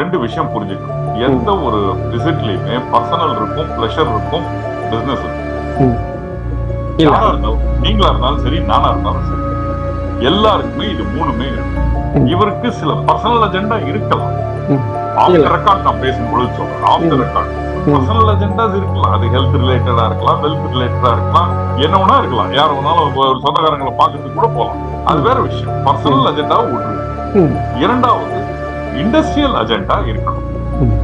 ரெண்டு விஷயம் புரிஞ்சுக்கணும். எந்த ஒரு விசிட்லயுமே பர்சனல் இருக்கும், பிளஷர் இருக்கும், பிசினஸ் இருக்கும். யாரா இருந்தாலும், நீங்களா இருந்தாலும் சரி, நானா இருந்தாலும் சரி, எல்லாருக்குமே இது மூணுமே இருக்கு. இவருக்கு சில பர்சனல் அஜெண்டா இருக்கலாம். ஆஃப் த ரெக்கார்ட் நான் பேசும்பொழுது சொல்றேன். Off the record personal agendas இருக்கலாம். அது ஹெல்த் ரிலேட்டடா இருக்கலாம், வெல்த் ரிலேட்டடா இருக்கலாம், என்ன வேணா இருக்கலாம். யார் வேணாலும் ஒரு சொந்தக்காரங்களை பார்க்கறதுக்கு கூட போகலாம். அது வேற விஷயம். பர்சனல் அஜெண்டா ஒன்று. இரண்டாவது, இண்டஸ்ட்ரியல் அஜெண்டா இருக்கணும்.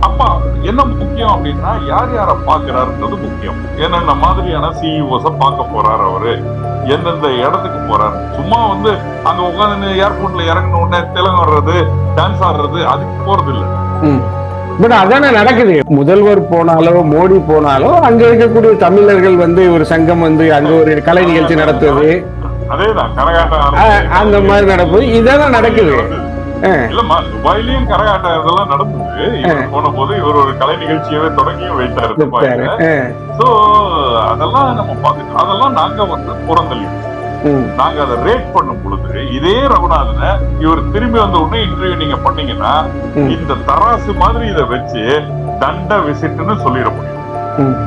அப்ப என்ன முக்கியம் அப்படின்னா, யார் யார பாக்குறாருன்றது முக்கியம். என்னென்ன மாதிரியான சிஇஓஸ பார்க்க போறாரு அவரு, எந்தெந்த இடத்துக்கு போறாரு. சும்மா வந்து அங்க உட்காந்து ஏர்போர்ட்ல இறங்கின உடனே தெலுங்கு வர்றது, டான்ஸ் ஆடுறது, அதுக்கு போறது இல்ல. பட் அதானே நடக்குது. முதல்வர் போனாலோ மோடி போனாலோ அங்க இருக்கக்கூடிய தமிழர்கள் வந்து ஒரு சங்கம் வந்து அங்க ஒரு கலை நிகழ்ச்சி நடத்துவது, அதேதான் கரகாட்டம் அந்த மாதிரி நடக்குது. இதான நடக்குது. இல்லம்மா, துபாயிலயும் கரகாட்டம் இதெல்லாம் நடந்தது. இவர் போன போது இவர் ஒரு கலை நிகழ்ச்சியவே தொடங்கியும் வைத்தாரு துபாயில. சோ அதெல்லாம் நம்ம பாத்துக்கலாம். அதெல்லாம் நாங்க வந்து புறந்தள்ளி நாங்க அதை ரேட் பண்ணும் பொழுது, இதே ரகுநாதனை இவர் திரும்பி வந்த உடனே இன்டர்வியூ நீங்க பண்ணீங்கன்னா, இந்த தராசு மாதிரி இதை வச்சு தண்ட விசிட்னு சொல்லிட முடியும்,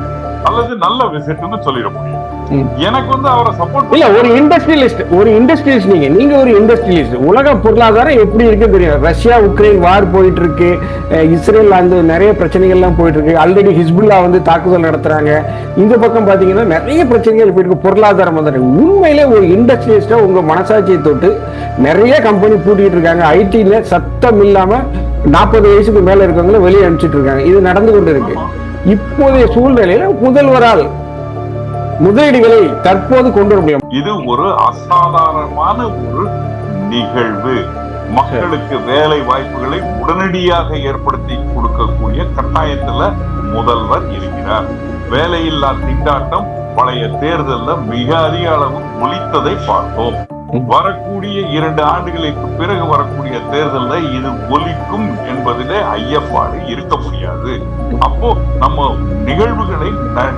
அல்லது நல்ல விசிட்னு சொல்லிட முடியும். எனக்கு வந்து அவரை சப்போர்ட் இல்ல. ஒரு இண்டஸ்ட்ரியலிஸ்ட் நீங்க ஒரு இண்டஸ்ட்ரியலிஸ்ட். உலக பொருளாதாரம் எப்படி இருக்கு தெரியும். ரஷ்யா உக்ரைன் வார் போயிட்டு இருக்கு, இஸ்ரேல் அந்த நிறைய பிரச்சனைகள் எல்லாம் போயிட்டு இருக்கு. ஆல்ரெடி ஹிஸ்புல்லா வந்து தாக்குதல் நடத்துறாங்க. இந்த பக்கம் பாத்தீங்கன்னா நிறைய பிரச்சனைகள் போயிட்டு இருக்கு. பொருளாதாரம் வந்து உண்மையிலே ஒரு இண்டஸ்ட்ரியலிஸ்டா உங்க மனசாட்சியை தொட்டு நிறைய கம்பெனி பூட்டிட்டு இருக்காங்க. ஐடில சத்தம் இல்லாம 40 வயசுக்கு மேல இருக்கவங்கள வெளியே அனுப்பிச்சிட்டு இருக்காங்க. இது நடந்து கொண்டு இருக்கு. இப்போதைய சூழ்நிலையில முதல்வரால் முதலீடுகளை தற்போது கொண்டு வர முடியும். இது ஒரு அசாதாரணமான ஒரு நிகழ்வு. மக்களுக்கு வேலை வாய்ப்புகளை உடனடியாக ஏற்படுத்தி கொடுக்கக்கூடிய கட்டாயத்துல முதல்வர் இருக்கிறார். வேலையில்லா திண்டாட்டம் பழைய தேர்தலில் மிக அதிக அளவு ஒலித்ததை பார்த்தோம். வரக்கூடிய 2 ஆண்டுகளுக்கு பிறகு வரக்கூடிய தேர்தலில் இது ஒலிக்கும் என்பதிலே ஐயப்பாடு இருக்க முடியாது. அப்போ நம்ம நிகழ்வுகளை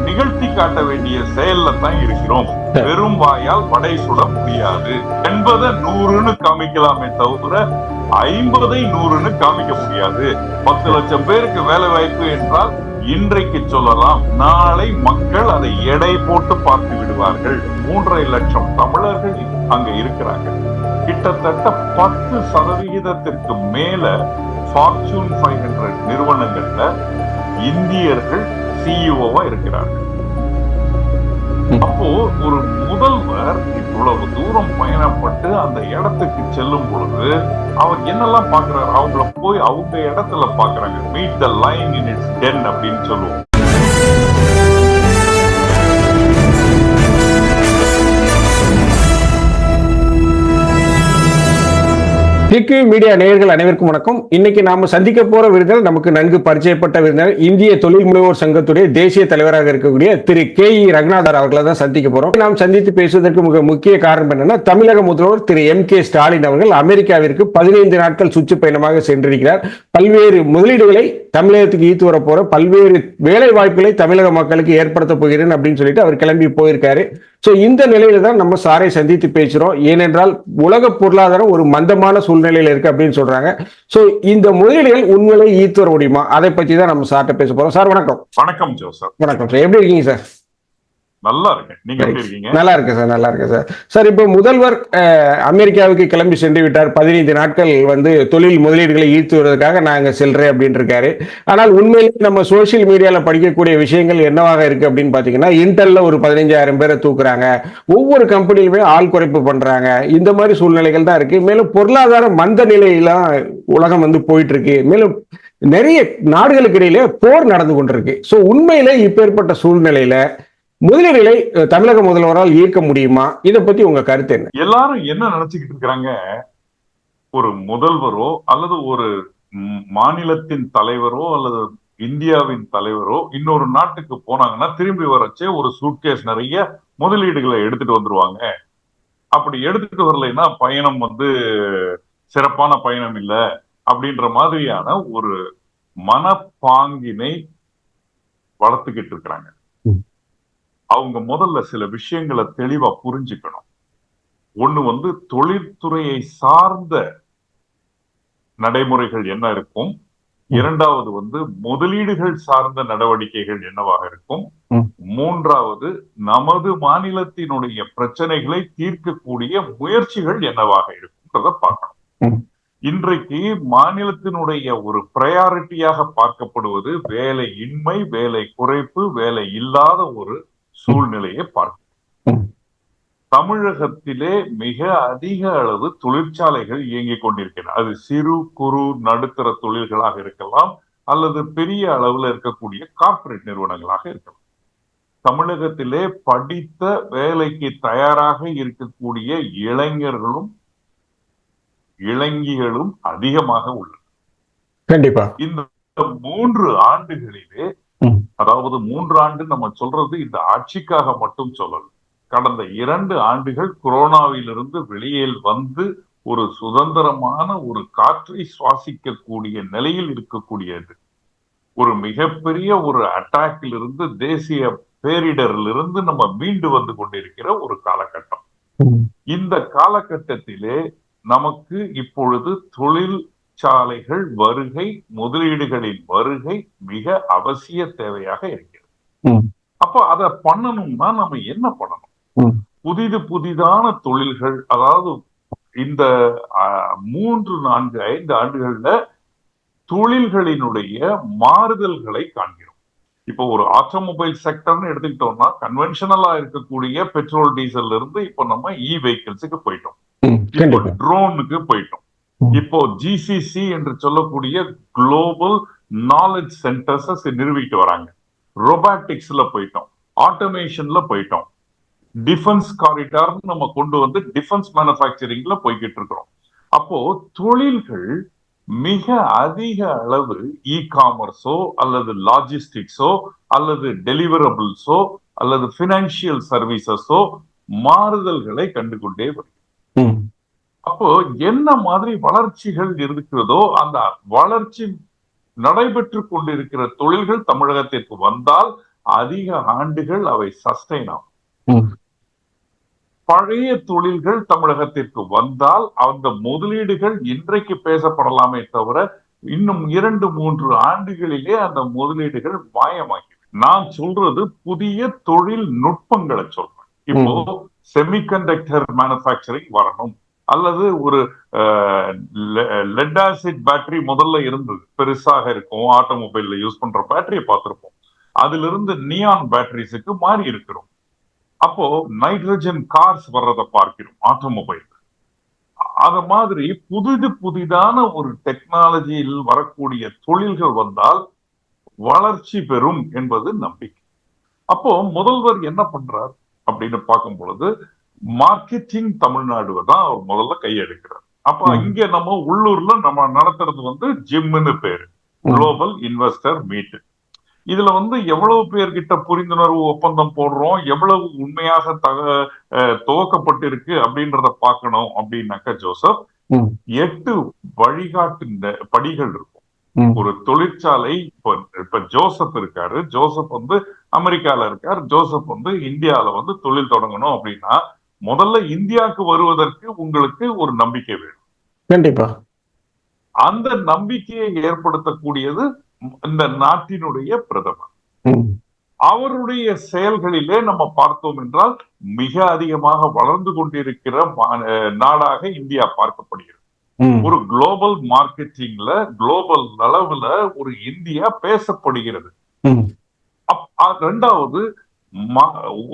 நிகழ்த்தி காட்ட வேண்டிய செயல்ல தான் இருக்கிறோம். வெறும் வாயால் படை சுட முடியாது. 80 100ன்னு காமிக்கலாமே தவிர 50 100ன்னு காமிக்க முடியாது. 10 லட்சம் பேருக்கு வேலை வாய்ப்பு என்றால் இன்றைக்கு சொல்லலாம், நாளை மக்கள் அதை எடை போட்டு பார்த்து விடுவார்கள். 3.5 லட்சம் தமிழர்கள் அங்க இருக்கிறாங்க. கிட்டத்தட்ட 10% மேல ஃபார்ச்சூன் 500 நிறுவனங்கள்ல இந்தியர்கள் சிஇஓவா இருக்கிறார்கள். அப்போ ஒரு முதல்வர் இவ்வளவு தூரம் பயணப்பட்டு அந்த இடத்துக்கு செல்லும் பொழுது அவர் என்னெல்லாம் பாக்குறாரு, அவங்கள போய் அவங்க இடத்துல பாக்குறாங்க. Meet the line in it's ten அப்படின்னு சொல்லுவோம். டிக்கு மீடியா நேயர்கள் அனைவருக்கும் வணக்கம். இன்னைக்கு நாம சந்திக்க போற விருந்தினர் நமக்கு நன்கு பரிச்சயப்பட்ட விருந்தினர், இந்திய தொழில் முனைவோர் சங்கத்துடைய தேசிய தலைவராக இருக்கக்கூடிய திரு கே.இ. ரகுநாதர் அவர்களை தான் சந்திக்க போறோம். நாம் சந்தித்து பேசுவதற்கு மிக முக்கிய காரணம் என்னன்னா, தமிழக முதல்வர் திரு M.K. ஸ்டாலின் அவர்கள் அமெரிக்காவிற்கு 15 நாட்கள் சுற்றுப்பயணமாக சென்றிருக்கிறார். பல்வேறு முதலீடுகளை தமிழகத்துக்கு ஈர்த்து வர போற பல்வேறு வேலை வாய்ப்புகளை தமிழக மக்களுக்கு ஏற்படுத்த போகிறேன் அப்படின்னு சொல்லிட்டு அவர் கிளம்பி போயிருக்காரு. சோ இந்த நிலையில தான் நம்ம சாரை சந்தித்து பேசுறோம். ஏனென்றால் உலக பொருளாதாரம் ஒரு மந்தமான சூழ்நிலையில இருக்கு அப்படின்னு சொல்றாங்க. சோ இந்த முதலீடுகள் உண்மையிலே ஈர்த்து வர முடியுமா, அதை பத்தி தான் நம்ம சார்ட்ட பேச போறோம். சார் வணக்கம். வணக்கம் ஜோசப். வணக்கம் சார், எப்படி இருக்கீங்க சார்? நல்லா இருக்கேன். நீங்க எப்படி இருக்கீங்க? நல்லா இருக்கேன் சார், நல்லா இருக்கேன் சார். சார், இப்போ முதல்வர் அமெரிக்காவுக்கு கிளம்பி சென்று விட்டார். 15 நாட்கள் வந்து தொழில் முதலீடுகளை ஈர்த்து வருவதற்காக நாங்க செல்றேன் அப்படின்னு இருக்காரு. ஆனால் உண்மையிலேயே நம்ம சோசியல் மீடியால படிக்கக்கூடிய விஷயங்கள் என்னவாக இருக்கு அப்படின்னு பாத்தீங்கன்னா, இன்டெல்ல ஒரு 15,000 பேரை தூக்குறாங்க, ஒவ்வொரு கம்பெனிலுமே ஆள் குறைப்பு பண்றாங்க, இந்த மாதிரி சூழ்நிலைகள் தான் இருக்கு. மேலும் பொருளாதார மந்த நிலையெல்லாம் உலகம் வந்து போயிட்டு இருக்கு. மேலும் நிறைய நாடுகளுக்கு இடையில போர் நடந்து கொண்டிருக்கு. சோ உண்மையிலே இப்பேற்பட்ட சூழ்நிலையில முதலீடுகளை தமிழக முதல்வரால் ஈர்க்க முடியுமா? இதை பத்தி உங்க கருத்து என்ன? எல்லாரும் என்ன நினைச்சுக்கிட்டு இருக்கிறாங்க, ஒரு முதல்வரோ அல்லது ஒரு மாநிலத்தின் தலைவரோ அல்லது இந்தியாவின் தலைவரோ இன்னொரு நாட்டுக்கு போனாங்கன்னா திரும்பி வரச்சே ஒரு சூட்கேஸ் நிறைய முதலீடுகளை எடுத்துட்டு வந்துருவாங்க. அப்படி எடுத்துட்டு வரலைன்னா பயணம் வந்து சிறப்பான பயணம் இல்லை அப்படின்ற மாதிரியான ஒரு மனப்பாங்கினை வளர்த்துக்கிட்டு இருக்கிறாங்க. அவங்க முதல்ல சில விஷயங்களை தெளிவா புரிஞ்சுக்கணும். ஒண்ணு வந்து தொழில்துறையை சார்ந்த நடைமுறைகள் என்ன இருக்கும், இரண்டாவது முதலீடுகள் சார்ந்த நடவடிக்கைகள் என்னவாக இருக்கும், மூன்றாவது நமது மாநிலத்தினுடைய பிரச்சனைகளை தீர்க்கக்கூடிய முயற்சிகள் என்னவாக இருக்கும்ன்றத பார்க்கணும். இன்றைக்கு மாநிலத்தினுடைய ஒரு பிரையாரிட்டியாக பார்க்கப்படுவது வேலையின்மை, வேலை குறைப்பு, வேலை இல்லாத ஒரு சூழ்நிலையை பார்க்கணும். தமிழகத்திலே மிக அதிக அளவு தொழிற்சாலைகள் இயங்கிக் கொண்டிருக்கின்றன. அது சிறு குறு நடுத்தர தொழில்களாக இருக்கலாம், அல்லது பெரிய அளவில் இருக்கக்கூடிய கார்ப்பரேட் நிறுவனங்களாக இருக்கலாம். தமிழகத்திலே படித்த வேலைக்கு தயாராக இருக்கக்கூடிய இளைஞர்களும் இளைஞிகளும் அதிகமாக உள்ளனர். கண்டிப்பா இந்த 3 ஆண்டுகளிலே, அதாவது 3 ஆண்டு நம்ம சொல்றது இந்த ஆட்சிக்காக மட்டும் சொல்லல, கடந்த 2 ஆண்டுகள் கொரோனாவிலிருந்து வெளியே வந்து ஒரு சுதந்திரமான ஒரு காற்றை சுவாசிக்கக்கூடிய நிலையில் இருக்கக்கூடியது, ஒரு மிகப்பெரிய ஒரு அட்டாக்கில் இருந்து, தேசிய பேரிடரிலிருந்து நம்ம மீண்டு வந்து கொண்டிருக்கிற ஒரு காலகட்டம். இந்த காலகட்டத்திலே நமக்கு இப்பொழுது தொழிற்சாலைகள் வருகை, முதலீடுகளின் வருகை மிக அவசிய தேவையாக இருக்கிறது. அப்ப அதை பண்ணணும்னா நம்ம என்ன பண்ணணும்? புதிதான தொழில்கள், அதாவது இந்த 3, 4, 5 ஆண்டுகள்ல தொழில்களினுடைய மாறுதல்களை காண்கிறோம். இப்போ ஒரு ஆட்டோமொபைல் செக்டர்னு எடுத்துக்கிட்டோம்னா, கன்வென்ஷனலா இருக்கக்கூடிய பெட்ரோல் டீசல்ல இருந்து இப்போ நம்ம வெஹிக்கிள்ஸுக்கு போயிட்டோம், இப்போ ட்ரோனுக்கு போயிட்டோம், இப்போ ஜிசிசி என்று சொல்லக்கூடிய குளோபல் நாலேஜ் சென்டர்ஸ் நிறுவிட்டு வராங்க, ரொபாட்டிக்ஸ்ல போயிட்டோம், ஆட்டோமேஷன்ல போயிட்டோம், டிஃபென்ஸ் காரிடார் நம்ம கொண்டு வந்து டிஃபென்ஸ் மேனுஃபேக்சரிங்ல போய்கிட்டு இருக்கிறோம். அப்போ தொழில்கள் மிக அதிக அளவு இ-காமர்ஸோ அல்லது லாஜிஸ்டிக்ஸோ அல்லது டெலிவரபிள்ஸோ அல்லது பினான்சியல் சர்வீசஸோ மாறுதல்களை கண்டுகொண்டே வருகிறது. அப்போ என்ன மாதிரி வளர்ச்சிகள் இருக்கிறதோ அந்த வளர்ச்சி நடைபெற்று கொண்டிருக்கிற தொழில்கள் தமிழகத்திற்கு வந்தால் அதிக ஆண்டுகள் அவை சஸ்டைன் ஆகும். பழைய தொழில்கள் தமிழகத்திற்கு வந்தால் அந்த முதலீடுகள் இன்றைக்கு பேசப்படலாமே தவிர இன்னும் 2, 3 ஆண்டுகளிலே அந்த முதலீடுகள் மாயமாகி. நான் சொல்றது புதிய தொழில்நுட்பங்களை சொல்றேன். இப்போ செமிகண்டக்டர் மேனுஃபேக்சரிங் வரணும், அல்லது ஒரு லெட் ஆசிட் பேட்டரி முதல்ல இருந்தது, பெருசாக இருக்கும், ஆட்டோமொபைல்ல யூஸ் பண்ற பேட்டரியை பார்த்திருப்போம், அதுல இருந்து நியான் பேட்டரிஸுக்கு மாறி இருக்கிறோம். அப்போ நைட்ரஜன் கார்ஸ் வர்றதை பார்க்கிறோம் ஆட்டோமொபைல். அத மாதிரி புதிதான ஒரு டெக்னாலஜியில் வரக்கூடிய தொழில்கள் வந்தால் வளர்ச்சி பெறும் என்பது நம்பிக்கை. அப்போ முதல்வர் என்ன பண்றார் அப்படின்னு பார்க்கும் பொழுது, மார்க்கெட்டிங் தமிழ்நாடு தான் அவர் முதல்ல கையெடுக்கிறார். அப்ப இங்க நம்ம உள்ளூர்ல நம்ம நடத்துறது ஜிம்னு பேரு, குளோபல் இன்வெஸ்டர் மீட். இதுல எவ்வளவு பேர்கிட்ட புரிந்துணர்வு ஒப்பந்தம் போடுறோம், எவ்வளவு உண்மையாக துவக்கப்பட்டிருக்கு அப்படின்றத பார்க்கணும். அப்படின்னாக்க ஜோசப் 8 வழிகாட்டு படிகள் இருக்கும். ஒரு தொழிற்சாலை, இப்ப ஜோசப் இருக்காரு, ஜோசப் அமெரிக்கால இருக்கார், ஜோசப் இந்தியால தொழில் தொடங்கணும் அப்படின்னா முதல்ல இந்தியாவுக்கு வருவதற்கு உங்களுக்கு ஒரு நம்பிக்கை வேணும். கண்டிப்பா அந்த நம்பிக்கையை ஏற்படுத்தக்கூடியது இந்த நாட்டினுடைய பிரதமர். அவருடைய செயல்களிலே நம்ம பார்த்தோம் என்றால் மிக அதிகமாக வளர்ந்து கொண்டிருக்கிற நாடாக இந்தியா பார்க்கப்படுகிறது. ஒரு குளோபல் மார்க்கெட்டிங்ல குளோபல் அளவுல ஒரு இந்தியா பேசப்படுகிறது. இரண்டாவது,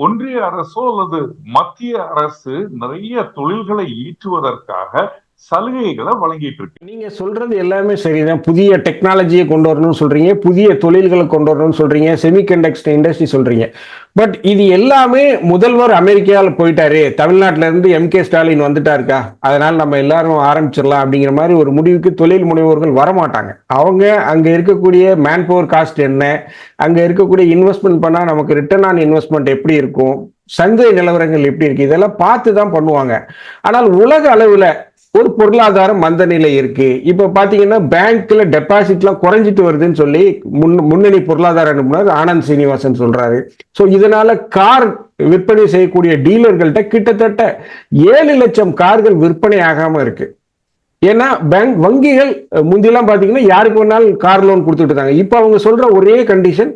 ஒன்றிய அரசோ அல்லது மத்திய அரசு நிறைய தொழில்களை ஈற்றுவதற்காக சலுகைகளை வழங்கிட்டு இருக்கு. நீங்க சொல்றது எல்லாமே சரிதான். புதிய டெக்னாலஜியை கொண்டு வரணும்னு சொல்றீங்க, புதிய தொழில்களை கொண்டு வரணும்னு சொல்றீங்க, செமிகண்டக்டர் இண்டஸ்ட்ரி சொல்றீங்க. பட் இது எல்லாமே முதல்வர் அமெரிக்காவில் போயிட்டாரு, தமிழ்நாட்டில இருந்து எம்.கே. ஸ்டாலின் வந்துட்டாருக்கா, அதனால நம்ம எல்லாரும் ஆரம்பிச்சிடலாம் அப்படிங்கிற மாதிரி ஒரு முடிவுக்கு தொழில் முனைவோர்கள் வரமாட்டாங்க. அவங்க அங்க இருக்கக்கூடிய மேன் பவர் காஸ்ட் என்ன, அங்க இருக்கக்கூடிய இன்வெஸ்ட்மெண்ட் பண்ணா நமக்கு ரிட்டர்ன் ஆன் இன்வெஸ்ட்மெண்ட் எப்படி இருக்கும், சந்தை நிலவரங்கள் எப்படி இருக்கு, இதெல்லாம் பார்த்து தான் பண்ணுவாங்க. ஆனால் உலக அளவுல ஒரு பொருளாதார மந்த நிலை இருக்கு. இப்ப பாத்தீங்கன்னா பேங்க்ல டெபாசிட்லாம் குறைஞ்சிட்டு வருதுன்னு சொல்லி முன்னணி பொருளாதார நிபுணர் ஆனந்த் சீனிவாசன் சொல்றாரு. சோ இதனால கார் விற்பனை செய்யக்கூடிய டீலர்கள்ட்ட கிட்டத்தட்ட 7 லட்சம் கார்கள் விற்பனை ஆகாம இருக்கு. ஏன்னா வங்கிகள் முந்தியெல்லாம் பாத்தீங்கன்னா யாருக்கு வேணாலும் கார் லோன் கொடுத்துட்டு இருந்தாங்க. இப்ப அவங்க சொல்ற ஒரே கண்டிஷன்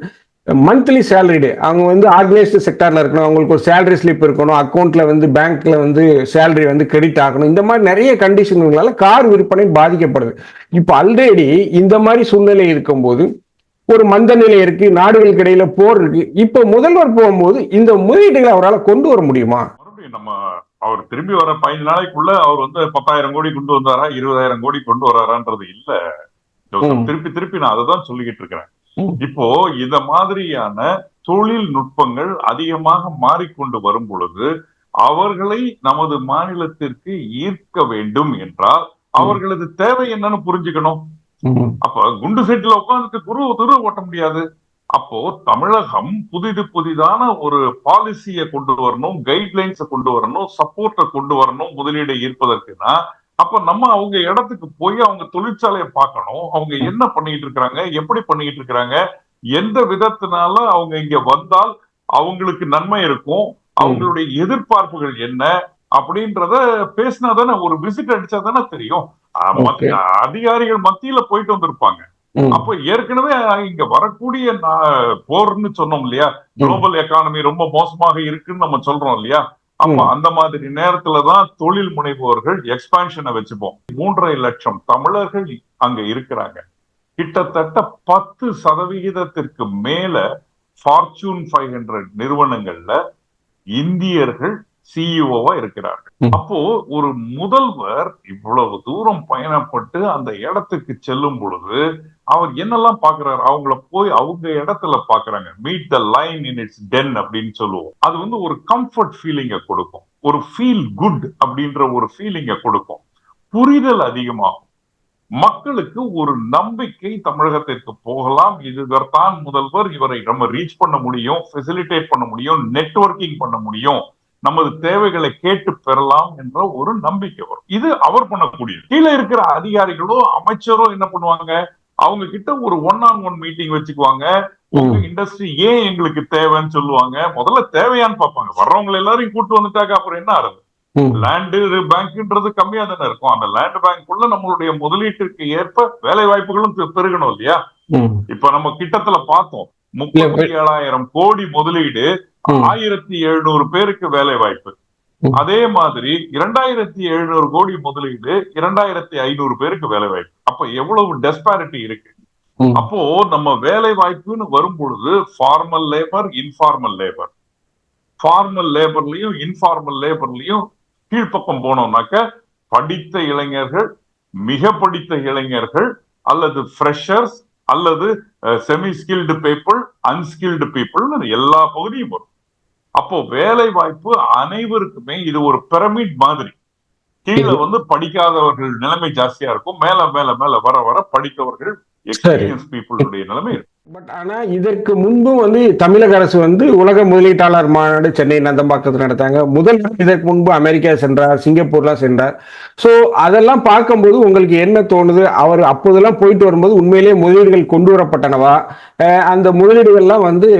மந்த்லி சேலரிடு. அவங்க வந்து ஆர்கனைஸ்டு செக்டார்ல இருக்கணும், அவங்களுக்கு ஒரு சேலரி ஸ்லிப் இருக்கணும், அக்கௌண்ட்ல வந்து பேங்க்ல வந்து சேலரி வந்து கிரெடிட் ஆகணும். இந்த மாதிரி நிறைய கண்டிஷன்களால கார் விற்பனை பாதிக்கப்படுது. இப்ப ஆல்ரெடி இந்த மாதிரி சூழ்நிலை இருக்கும்போது ஒரு மந்த நிலை இருக்கு, நாடுகளுக்கு இடையில போர் இருக்கு. இப்ப முதல்வர் போகும்போது இந்த முதலீடுகளை அவரால் கொண்டு வர முடியுமா? மறுபடியும் அவர் திரும்பி வர 15 நாளைக்குள்ள அவர் வந்து 10,000 கோடி கொண்டு வந்தாரா, 20,000 கோடி கொண்டு வராரான்றது இல்ல. திருப்பி திருப்பி நான் அதுதான் சொல்லிக்கிட்டு இருக்கிறேன். இப்போ இந்த மாதிரியான தொழில்நுட்பங்கள் அதிகமாக மாறிக்கொண்டு வரும் பொழுது அவர்களை நமது மாநிலத்திற்கு ஈர்க்க வேண்டும் என்றால் அவர்களது தேவை என்னன்னு புரிஞ்சுக்கணும். அப்ப குண்டு செட்டில உட்கார்ந்து துருவ ஓட்ட முடியாது. அப்போ தமிழகம் புதிதான ஒரு பாலிசியை கொண்டு வரணும், கைட்லைன்ஸ கொண்டு வரணும், சப்போர்ட்டை கொண்டு வரணும் முதலீடை ஈர்ப்பதற்குனா அப்ப நம்ம அவங்க இடத்துக்கு போய் அவங்க தொழிற்சாலையை பார்க்கணும். அவங்க என்ன பண்ணிட்டு இருக்கிறாங்க, எப்படி பண்ணிட்டு இருக்கிறாங்க, எந்த விதத்தினால அவங்க இங்க வந்தால் அவங்களுக்கு நன்மை இருக்கும், அவங்களுடைய எதிர்பார்ப்புகள் என்ன அப்படின்றத பேசினா தானே, ஒரு விசிட் அடிச்சா தானே தெரியும். அதிகாரிகள் மத்தியில போயிட்டு வந்திருப்பாங்க. அப்ப ஏற்கனவே இங்க வரக்கூடிய போர்னு சொன்னோம் இல்லையா, குளோபல் எக்கானமி ரொம்ப மோசமாக இருக்குன்னு நம்ம சொல்றோம் இல்லையா. அப்ப அந்த மாதிரி நேரத்துலதான் தொழில் முனைவோர்கள் எக்ஸ்பான்ஷனை வச்சுப்போம். 3.5 லட்சம் தமிழர்கள் அங்க இருக்கிறாங்க. கிட்டத்தட்ட 10% மேல ஃபார்ச்சூன் 500 நிறுவனங்கள்ல இந்தியர்கள் சிஇஓவா இருக்கிறார்கள். அப்போ ஒரு முதல்வர் இவ்வளவு தூரம் பயணப்பட்டு அந்த இடத்துக்கு செல்லும் பொழுது அவர் என்னெல்லாம் பாக்குறாரு, அவங்கள போய் அவங்க இடத்துல பாக்குறாங்க. Meet the line in it's ten அப்படின்னு சொல்லுவோம். அது வந்து ஒரு கம்ஃபர்ட் ஃபீலிங்க கொடுக்கும், ஒரு ஃபீல் குட் அப்படின்ற ஒரு ஃபீலிங்க கொடுக்கும், புரிதல் அதிகமாகும், மக்களுக்கு ஒரு நம்பிக்கை தமிழகத்திற்கு போகலாம், இதுதான் முதல்வர், இவரை நம்ம ரீச் பண்ண முடியும், ஃபெசிலிட்டேட் பண்ண முடியும், நெட்வொர்க்கிங் பண்ண முடியும், நமது தேவைகளை கேட்டு பெறலாம் என்ற ஒரு நம்பிக்கை வரும். இது அவர் பண்ணக்கூடியது. கீழே இருக்கிற அதிகாரிகளோ அமைச்சரோ என்ன பண்ணுவாங்க, அவங்க கிட்ட ஒரு 1-on-1 மீட்டிங் வச்சுக்குவாங்க. உங்க இண்டஸ்ட்ரி ஏன் எங்களுக்கு தேவைன்னு சொல்லுவாங்க. முதல்ல தேவையான்னு பார்ப்பாங்க. வர்றவங்க எல்லாரையும் கூட்டு வந்துட்டாக்க அப்புறம் என்ன ஆகுது, லேண்டு பேங்க்ன்றது கம்மியா தானே இருக்கும். அந்த லேண்ட் பேங்க்குள்ள நம்மளுடைய முதலீட்டிற்கு ஏற்ப வேலை வாய்ப்புகளும் பெருகணும் இல்லையா. இப்ப நம்ம கிட்டத்துல பார்த்தோம், 37,000 கோடி முதலீடு, 1,700 பேருக்கு வேலை வாய்ப்பு. அதே மாதிரி 2,700 கோடி முதலீடு, 2,500 பேருக்கு வேலை வாய்ப்பு. அப்ப எவ்வளவு டெஸ்பாரிட்டி இருக்கு. அப்போ நம்ம வேலை வாய்ப்புன்னு வரும் பொழுது formal labour, informal labour, formal லேபர்லயும் இன்ஃபார்மல் லேபர்லயும் கீழ்ப்பக்கம் போனோம்னாக்க படித்த இளைஞர்கள், மிக படித்த இளைஞர்கள், அல்லது ஃப்ரெஷர்ஸ், அல்லது semi skilled people, unskilled people, எல்லா பகுதியும் வரும். அப்போ வேலை வாய்ப்பு அனைவருக்குமே இது ஒரு பிரமிட் மாதிரி. கீழே வந்து படிக்காதவர்கள் நிலைமை ஜாஸ்தியா இருக்கும், மேல மேல மேல வர வர படித்தவர்கள் எக்ஸ்பீரியன்ஸ் பீப்புளுடைய நிலைமை இருக்கும். பட் ஆனா இதற்கு முன்பும் வந்து தமிழக அரசு வந்து உலக முதலீட்டாளர் மாநாடு சென்னை நந்தம்பாக்கத்தில் நடத்தாங்க. முதல்வர் இதற்கு முன்பு அமெரிக்கா சென்றார், சிங்கப்பூர்லாம் சென்றார். ஸோ அதெல்லாம் பார்க்கும்போது உங்களுக்கு என்ன தோணுது, அவர் அப்போதெல்லாம் போயிட்டு வரும்போது உண்மையிலேயே முதலீடுகள் கொண்டு வரப்பட்டனவா, அந்த முதலீடுகள்லாம் வந்து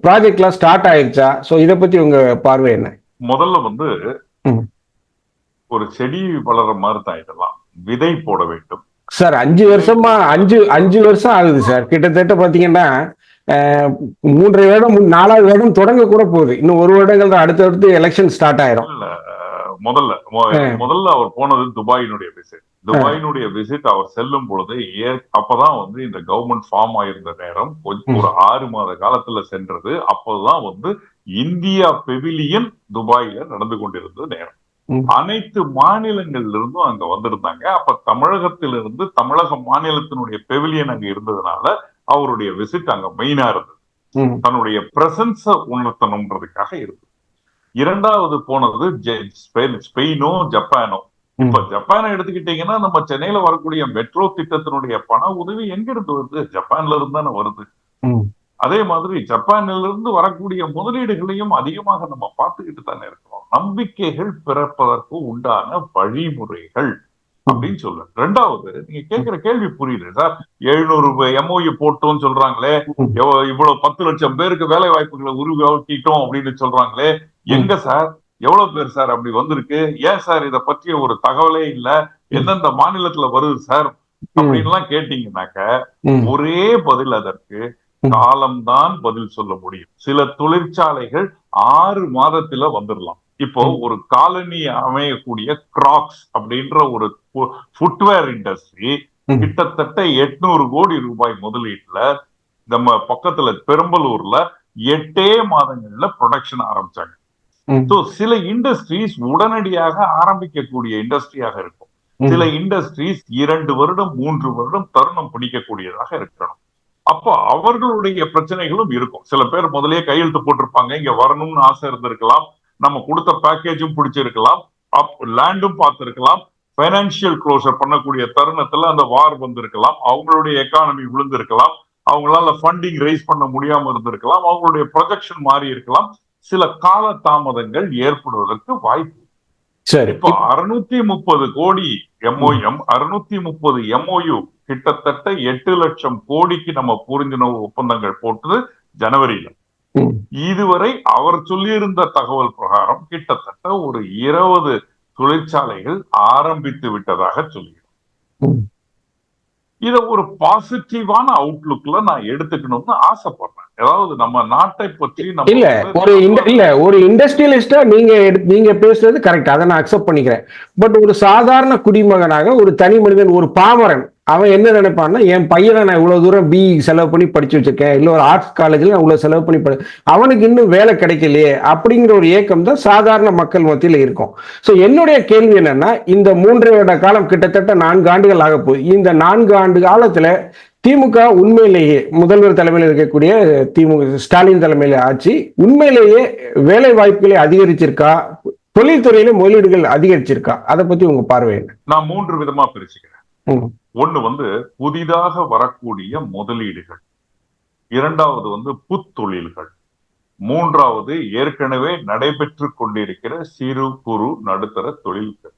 ப்ராஜெக்ட்லாம் ஸ்டார்ட் ஆயிடுச்சா? ஸோ இதை பத்தி உங்க பார்வை என்ன? முதல்ல வந்து ஒரு செடி வளர மாதிரி தான் இதெல்லாம், விதை போட வேண்டும் சார். 5 வருஷமா 5 வருஷம் ஆகுது சார். கிட்டத்தட்ட பாத்தீங்கன்னா 3.5 வருடம் 4வது வருடம் தொடங்க கூட போகுது. இன்னும் 1 வருடங்கள் தான், அடுத்தடுத்து எலெக்ஷன் ஸ்டார்ட் ஆயிரும். முதல்ல அவர் போனது துபாயினுடைய விசிட். துபாயினுடைய விசிட் அவர் செல்லும் பொழுது அப்பதான் வந்து இந்த கவர்மெண்ட் ஃபார்ம் ஆயிருந்த நேரம், ஒரு 6 மாத காலத்துல சென்றது. அப்போதான் வந்து இந்தியா பெவிலியன் துபாயில நடந்து கொண்டிருந்த நேரம். அனைத்து மாநிலங்கள்ல இருந்தும் அங்க வந்திருந்தாங்க. அப்ப தமிழகத்திலிருந்து, தமிழக மாநிலத்தினுடைய பெவிலியன் அங்க இருந்ததுனால அவருடைய விசிட் அங்க மெயினா இருந்தது. தன்னுடைய பிரசன்ஸ உணர்த்தணும்ன்றதுக்காக இருந்தது. 2வது போனது ஸ்பெயினோ ஜப்பானோ. இப்ப ஜப்பானை எடுத்துக்கிட்டீங்கன்னா நம்ம சென்னையில வரக்கூடிய மெட்ரோ திட்டத்தினுடைய பண உதவி எங்க இருந்து வருது, ஜப்பான்ல இருந்து தானே வருது. அதே மாதிரி ஜப்பானில இருந்து வரக்கூடிய முதலீடுகளையும் அதிகமாக நம்ம பார்த்துக்கிட்டு தானே இருக்கிறோம். நம்பிக்கைகள் பிறப்பதற்கு உண்டான வழிமுறைகள் அப்படின்னு சொல்ல. 2வது, நீங்க கேட்கிற கேள்வி புரியுது சார். 700 MOU போட்டோம்னு சொல்றாங்களே, இவ்வளவு 10 லட்சம் பேருக்கு வேலை வாய்ப்புகளை உருவாக்கிட்டோம் அப்படின்னு சொல்றாங்களே, எங்க சார் எவ்வளவு பேர் சார் அப்படி வந்திருக்கு, ஏன் சார் இத பற்றிய ஒரு தகவலே இல்ல, எந்தெந்த மாநிலத்துல வருது சார் அப்படின்லாம் கேட்டீங்கன்னாக்க ஒரே பதில் அதற்கு காலம்தான் பதில் சொல்ல முடியும். சில தொழிற்சாலைகள் 6 மாதத்துல வந்துடலாம். இப்போ ஒரு காலனி அமையக்கூடிய கிராக்ஸ் அப்படின்ற ஒரு ஃபுட்வேர் இண்டஸ்ட்ரி கிட்டத்தட்ட 800 கோடி ரூபாய் முதலீட்டுல நம்ம பக்கத்துல பெரம்பலூர்ல 8 மாதங்கள்ல ப்ரொடக்ஷன் ஆரம்பிச்சாங்க. சில இண்டஸ்ட்ரீஸ் உடனடியாக ஆரம்பிக்கக்கூடிய இண்டஸ்ட்ரியாக இருக்கும். சில இண்டஸ்ட்ரீஸ் 2 வருடம் 3 வருடம் தருணம் பிடிக்கக்கூடியதாக இருக்கணும். அப்போ அவர்களுடைய பிரச்சனைகளும் இருக்கும். சில பேர் முதலே கையெழுத்து போட்டிருப்பாங்க, இங்க வரணும்னு ஆசை இருந்திருக்கலாம், நம்ம கொடுத்த பேக்கேஜும் பிடிச்சிருக்கலாம், லேண்டும் பார்த்திருக்கலாம், பைனான்சியல் க்ளோசர் பண்ணக்கூடிய தருணத்துல அந்த வார் வந்திருக்கலாம், அவங்களுடைய எக்கானமி விழுந்திருக்கலாம், அவங்களால ஃபண்டிங் ரைஸ் பண்ண முடியாம இருந்திருக்கலாம், அவங்களுடைய ப்ரொஜெக்ஷன் மாறி இருக்கலாம், சில கால தாமதங்கள் ஏற்படுவதற்கு வாய்ப்பு. சரி, இப்போ 630 கோடி MOM, 630 MOU, கிட்டத்தட்ட 8 லட்சம் கோடிக்கு நம்ம புரிந்துணர்வு ஒப்பந்தங்கள் போட்டது ஜனவரியில. இதுவரை அவர் சொல்லியிருந்த தகவல் பிரகாரம் கிட்டத்தட்ட ஒரு 20 தொழிற்சாலைகள் ஆரம்பித்து விட்டதாக சொல்கிறோம். இத ஒரு பாசிட்டிவான அவுட்லுக்ல நான் எடுத்துக்கணும்னு ஆசைப்படுறேன். அதாவது நம்ம நாட்டை பற்றி ஒரு இண்டஸ்ட்ரியலிஸ்டா நீங்க பேசுறது கரெக்ட், அதை நான் அக்செப்ட் பண்ணிக்கிறேன். பட் ஒரு சாதாரண குடிமகனாக, ஒரு தனி மனிதன், ஒரு பாமரன், அவன் என்ன நினைப்பான்னா, என் பையனை நான் இவ்வளவு தூரம் BE செலவு பண்ணி படிச்சு வச்சிருக்கேன், இல்ல ஒரு ஆர்ட்ஸ் காலேஜ்ல நான் இவ்வளவு செலவு பண்ணி அவனுக்கு இன்னும் வேலை கிடைக்கலையே அப்படிங்கிற ஒரு ஏக்கம் தான் சாதாரண மக்கள் மத்தியில் இருக்கும். ஸோ என்னுடைய கேள்வி என்னன்னா, இந்த 3 வருட காலம் கிட்டத்தட்ட 4 ஆண்டுகள் ஆக போகுது. இந்த 4 ஆண்டு காலத்துல திமுக உண்மையிலேயே முதல்வர் தலைமையில் இருக்கக்கூடிய ஸ்டாலின் தலைமையில ஆட்சி உண்மையிலேயே வேலை வாய்ப்புகளை அதிகரிச்சிருக்கா, தொழில்துறையில முதலீடுகள் அதிகரிச்சிருக்கா, அதை பத்தி உங்க பார்வை என்ன? நான் 3 விதமா பிரிச்சுக்கிறேன். ஒண்ணு புதிதாக வரக்கூடிய முதலீடுகள், இரண்டாவது புத்தொழில்கள், மூன்றாவது ஏற்கனவே நடைபெற்று கொண்டிருக்கிற சிறு குறு நடுத்தர தொழில்கள்.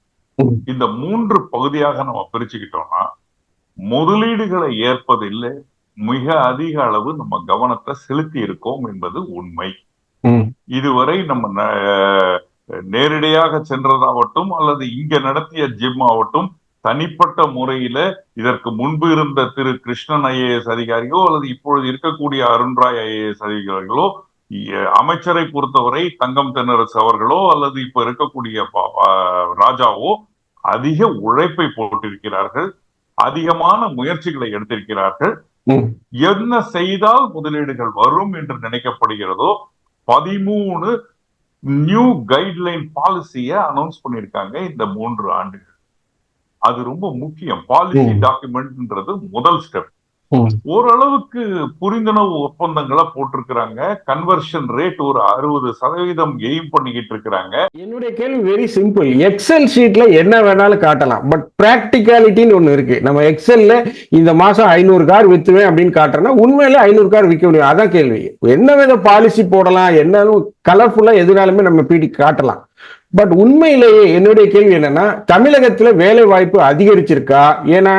இந்த 3 பகுதியாக நம்ம பிரிச்சுக்கிட்டோம்னா, முதலீடுகளை ஏற்பதில் மிக அதிக அளவு நம்ம கவனத்தை செலுத்தி இருக்கோம் என்பது உண்மை. இதுவரை நம்ம நேரடியாக சென்றதாகட்டும் அல்லது இங்க நடத்திய ஜிம் ஆகட்டும், தனிப்பட்ட முறையில இதற்கு முன்பு இருந்த திரு கிருஷ்ணன் IAS அதிகாரியோ அல்லது இப்பொழுது இருக்கக்கூடிய அருண்ராய் IAS அதிகாரிகளோ, அமைச்சரை பொறுத்தவரை தங்கம் தென்னரசு அவர்களோ அல்லது இப்ப இருக்கக்கூடிய ராஜாவோ அதிக உழைப்பை போட்டிருக்கிறார்கள், அதிகமான முயற்சிகளை எடுத்திருக்கிறார்கள். என்ன செய்தால் முதலீடுகள் வரும் என்று நினைக்கப்படுகிறதோ 13 நியூ கைட்லைன் பாலிசியை அனௌன்ஸ் பண்ணியிருக்காங்க இந்த 3 ஆண்டுகள். அது ரொம்ப முக்கியம். பாலிசி டாக்குமெண்ட்ன்றது முதல் ஸ்டெப். ஓரளவுக்கு புரிந்துணர்வு ஒப்பந்தங்களை போட்டிருக்கிறாங்க. கன்வர்ஷன் ரேட் ஒரு 60% எய்ம் பண்ணிக்கிட்டு இருக்கிறாங்க. என்னுடைய கேள்வி வெரி சிம்பிள். எக்ஸல் ஷீட்ல என்ன வேணாலும் காட்டலாம், பட் பிராக்டிகாலிட்டின்னு ஒண்ணு இருக்கு. நம்ம எக்ஸல்ல இந்த மாசம் 500 கார் வித்துவேன் அப்படின்னு காட்டுறோம்னா உண்மையில 500 கார் விற்க முடியும். அதான் கேள்வி. என்ன வித பாலிசி போடலாம், என்ன கலர்ஃபுல்லா எதுனாலுமே நம்ம பிடி காட்டலாம். பட் உண்மையிலேயே என்னுடைய கேள்வி என்னன்னா, தமிழகத்துல வேலை வாய்ப்பு அதிகரிச்சிருக்கா? ஏன்னா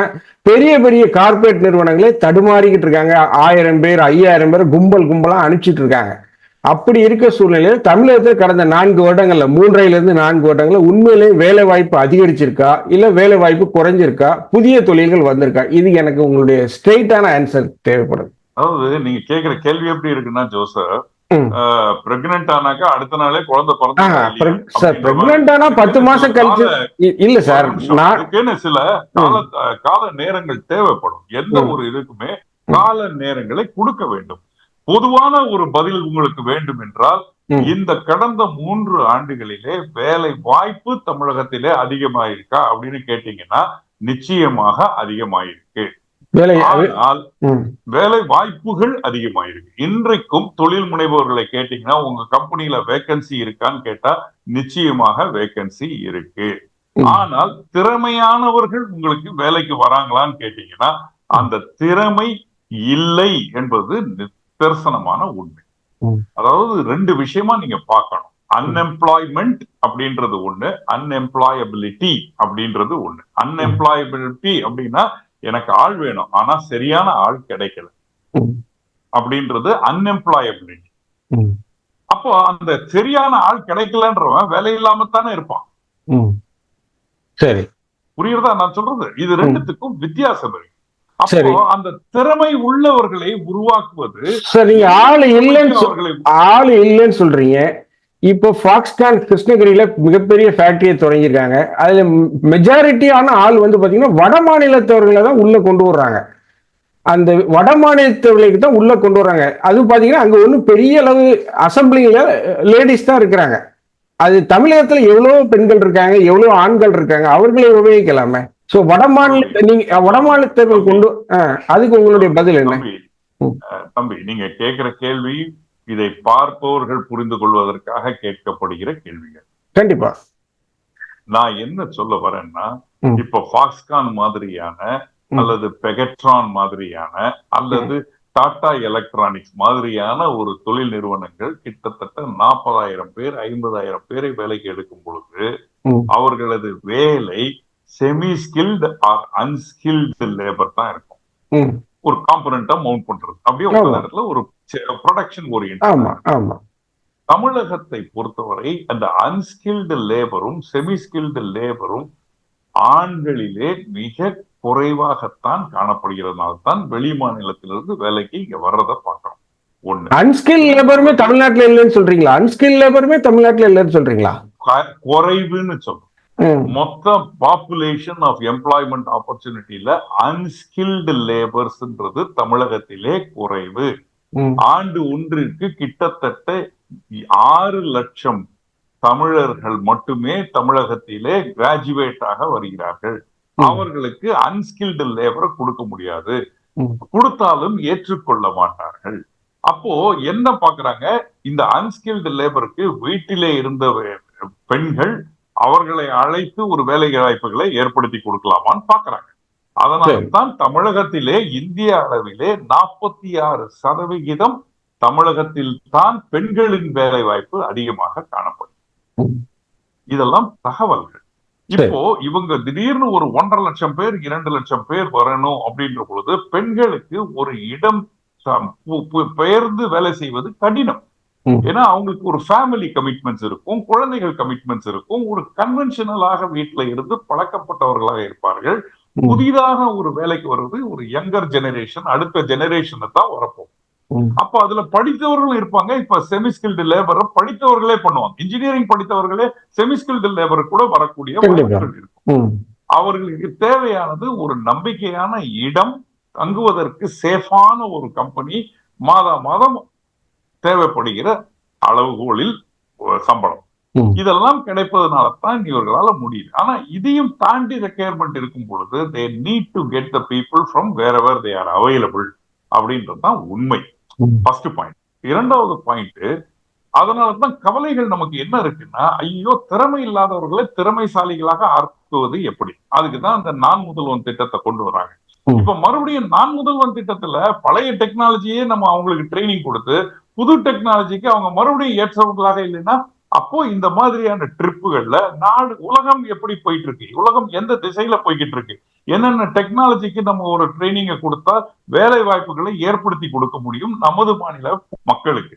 பெரிய பெரிய கார்பரேட் நிறுவனங்களே தடுமாறிக்கிட்டு இருக்காங்க. 1000 பேர் 5000 பேர் கும்பலா அனுப்பிச்சிட்டு இருக்காங்க. அப்படி இருக்க சூழ்நிலையில் தமிழகத்தில் கடந்த 4 வருடங்கள்ல 3 to 4 வருடங்கள்ல உண்மையிலேயே வேலை வாய்ப்பு அதிகரிச்சிருக்கா, இல்ல வேலை வாய்ப்பு குறைஞ்சிருக்கா, புதிய தொழில்கள் வந்திருக்கா? இது எனக்கு உங்களுடைய ஸ்ட்ரெயிட்டான ஆன்சர் தேவைப்படுது. அதாவது நீங்க கேட்கிற கேள்வி எப்படி இருக்குன்னா, ஜோசப், பிரெக்னன்ட் ஆனாக்கா அடுத்த நாளே குழந்தை பிரெக்னன்ட் ஆனா 10 மாசம் கழிச்சு இல்ல சார், சில கால நேரங்கள் தேவைப்படும். எந்த ஒரு இதுக்குமே கால நேரங்களை கொடுக்க வேண்டும். பொதுவான ஒரு பதில் உங்களுக்கு வேண்டும் என்றால், இந்த கடந்த 3 ஆண்டுகளிலே வேலை வாய்ப்பு தமிழகத்திலே அதிகமாயிருக்கா அப்படின்னு கேட்டீங்கன்னா நிச்சயமாக அதிகமாயிருக்கு. ஆனால் வேலை வாய்ப்புகள் அதிகமாயிருக்கு. இன்றைக்கும் தொழில் முனைவோர்களை கேட்டீங்கன்னா உங்க கம்பெனில வேகன்சி இருக்கான்னு கேட்டா நிச்சயமாக வேகன்சி இருக்கு. ஆனால் திறமையானவர்கள் உங்களுக்கு வேலைக்கு வராங்களான்னு கேட்டீங்கன்னா அந்த திறமை இல்லை என்பது நிதர்சனமான உண்மை. அதாவது 2 விஷயமா நீங்க பார்க்கணும். அன்எம்ப்ளாய்மெண்ட் அப்படின்றது ஒண்ணு, அன்எம்ப்ளாயபிலிட்டி அப்படின்றது ஒண்ணு. அன்எம்ப்ளாயபிலிட்டி அப்படின்னா எனக்கு ஆள் வேணும் ஆனா சரியான ஆள் கிடைக்கல அப்படின்றது அன்எம்ப்ளாயபிலிட்டி. அப்ப அப்போ அந்த சரியான ஆள் கிடைக்கலன்றவன் வேலை இல்லாம தானே இருப்பான். சரி, புரியுறதா நான் சொல்றது? இது ரெண்டுத்துக்கும் வித்தியாசம் இருக்கு. அப்போ சரி. அந்த திறமை உள்ளவர்களை உருவாக்குவது, சரி, நீங்க அவர்களை ஆளு இல்லைன்னு சொல்றீங்க. இப்போ ஃபாக்ஸ்கான் கிருஷ்ணகிரியில மிகப்பெரிய ஃபேக்டரியை தொடங்கியிருக்காங்க. அதுல மெஜாரிட்டியான ஆள் வந்து பாத்தீங்கன்னா வட மாநிலத்தவர்களை தான் உள்ள கொண்டு வர்றாங்க. அந்த வட மாநிலத்தவர்களுக்கு தான் உள்ள கொண்டு வர்றாங்க. அது பாத்தீங்கன்னா அங்க ஒன்றும் பெரிய அளவு அசம்பிளில லேடிஸ் தான் இருக்கிறாங்க. அது தமிழகத்துல எவ்வளவு பெண்கள் இருக்காங்க, எவ்வளவு ஆண்கள் இருக்காங்க, அவர்களை உபயோகிக்கலாமே. சோ வட மாநில நீங்க வட மாநிலத்தவர்கள் கொண்டு அதுக்கு உங்களுடைய பதில் என்ன? தம்பி, நீங்க கேட்கிற கேள்வி இதை பார்ப்பவர்கள் புரிந்து கொள்வதற்காக கேட்கப்படுகிற கேள்விகள். கண்டிப்பா. நான் என்ன சொல்ல வரேன்னா, இப்ப ஃபாக்ஸ்கான் மாதிரியான அல்லது பெகட்ரான் மாதிரியான அல்லது டாடா எலக்ட்ரானிக்ஸ் மாதிரியான ஒரு தொழில் நிறுவனங்கள் கிட்டத்தட்ட 40,000 பேர் 50,000 பேரை வேலைக்கு எடுக்கும் பொழுது அவர்களது வேலை semi skilled or unskilled labour தான் இருக்கும். ஒரு காம்பனண்டா மவுண்ட் பண்றது, அப்படியே ஒரு இடத்துல ஒரு ப்ரொடக்ஷன் ஓரியன்ட். தமிழகத்தை பொறுத்தவரை அந்த அன்ஸ்கில்டு லேபரும் செமி ஸ்கில்டு லேபரும் ஆண்களிலே மிக குறைவாகத்தான் காணப்படுகிறதுனால தான் வெளி மாநிலத்திலிருந்து வேலைக்கு இங்க வர்றதை பார்க்கிறோம். ஒண்ணு, அன்ஸ்கில் லேபருமே தமிழ்நாட்டுல இல்லைன்னு சொல்றீங்களா? அன்ஸ்கில் லேபருமே தமிழ்நாட்டுல இல்லைன்னு சொல்றீங்களா? குறைவுன்னு சொல்றோம். மொத்த பாப்புலேஷன் ஆஃப் எம்ப்ளாய்மெண்ட் ஆப்பர்ச்சுனிட்டியில அன்ஸ்கில்டு லேபர்ஸ்ன்றது தமிழகத்திலே குறைவு. ஆண்டு ஒன்றிற்கு கிட்டத்தட்ட 6 லட்சம் தமிழர்கள் மட்டுமே தமிழகத்திலே கிராஜுவேட் ஆக வருகிறார்கள். அவர்களுக்கு அன்ஸ்கில்டு லேபரை கொடுக்க முடியாது, கொடுத்தாலும் ஏற்றுக்கொள்ள மாட்டார்கள். அப்போ என்ன பாக்குறாங்க, இந்த அன்ஸ்கில்டு லேபருக்கு வீட்டிலே இருந்த பெண்கள் அவர்களை அழைத்து ஒரு வேலை வாய்ப்புகளை ஏற்படுத்தி கொடுக்கலாமான்னு பாக்குறாங்க. அதனால்தான் தமிழகத்திலே இந்திய அளவிலே 46% தமிழகத்தில் தான் பெண்களின் வேலை வாய்ப்பு அதிகமாக காணப்படும். இதெல்லாம் தகவல்கள். இப்போ இவங்க திடீர்னு ஒரு 1.5 லட்சம் பேர் 2 லட்சம் பேர் வரணும் அப்படின்ற பொழுது பெண்களுக்கு ஒரு இடம் பெயர்ந்து வேலை செய்வது கடினம். ஏன்னா அவங்களுக்கு ஒரு ஃபேமிலி கமிட்மெண்ட்ஸ் இருக்கும், குழந்தைகள் கமிட்மெண்ட்ஸ் இருக்கும், ஒரு கன்வென்ஷனலாக வீட்டுல இருந்து பழக்கப்பட்டவர்களாக இருப்பார்கள். புதிதாக ஒரு வேலைக்கு வருவது ஒரு யங்கர் ஜெனரேஷன், அடுத்த ஜெனரேஷனை தான் வரப்போம். அப்ப அதுல படித்தவர்களும் இருப்பாங்க. இப்ப செமிஸ்கில்டு லேபரை படித்தவர்களே பண்ணுவாங்க. இன்ஜினியரிங் படித்தவர்களே செமிஸ்கில்டு லேபர் கூட வரக்கூடிய வாய்ப்புகள் இருக்கும். அவர்களுக்கு தேவையானது ஒரு நம்பிக்கையான இடம், தங்குவதற்கு சேஃபான ஒரு கம்பெனி, மாதா மாதம் தேவைப்படுகிற அளவுகோலில் சம்பளம், இதெல்லாம் கிடைப்பதனால தான் இவர்களால முடியுது. ஆனா இதையும் தாண்டி ரெக்யர்மெண்ட் இருக்கும் பொழுது they need to get the people from wherever they are available அப்படின்றது தான் உண்மை. First point. இரண்டாவது பாயிண்ட், அதனாலதான் கவலைகள் நமக்கு என்ன இருக்குன்னா, ஐயோ திறமை இல்லாதவர்களை திறமைசாலிகளாக ஆக்குவது எப்படி, அதுக்குதான் அந்த நான் முதல்வன் திட்டத்தை கொண்டு வராங்க. இப்ப மறுபடியும் நான் முதல்வன் திட்டத்துல பழைய டெக்னாலஜியே நம்ம அவங்களுக்கு ட்ரைனிங் கொடுத்து புது டெக்னாலஜிக்கு அவங்க மறுபடியும் ஏற்றவர்களாக இல்லைன்னா, அப்போ இந்த மாதிரியான ட்ரிப்புகள்ல நாடு உலகம் எப்படி போயிட்டு இருக்கு, உலகம் எந்த திசையில போய்கிட்டு இருக்கு, என்னென்ன டெக்னாலஜிக்கு நம்ம ஒரு ட்ரைனிங்கை கொடுத்தா வேலை வாய்ப்புகளை ஏற்படுத்தி கொடுக்க முடியும் நமது மாநில மக்களுக்கு.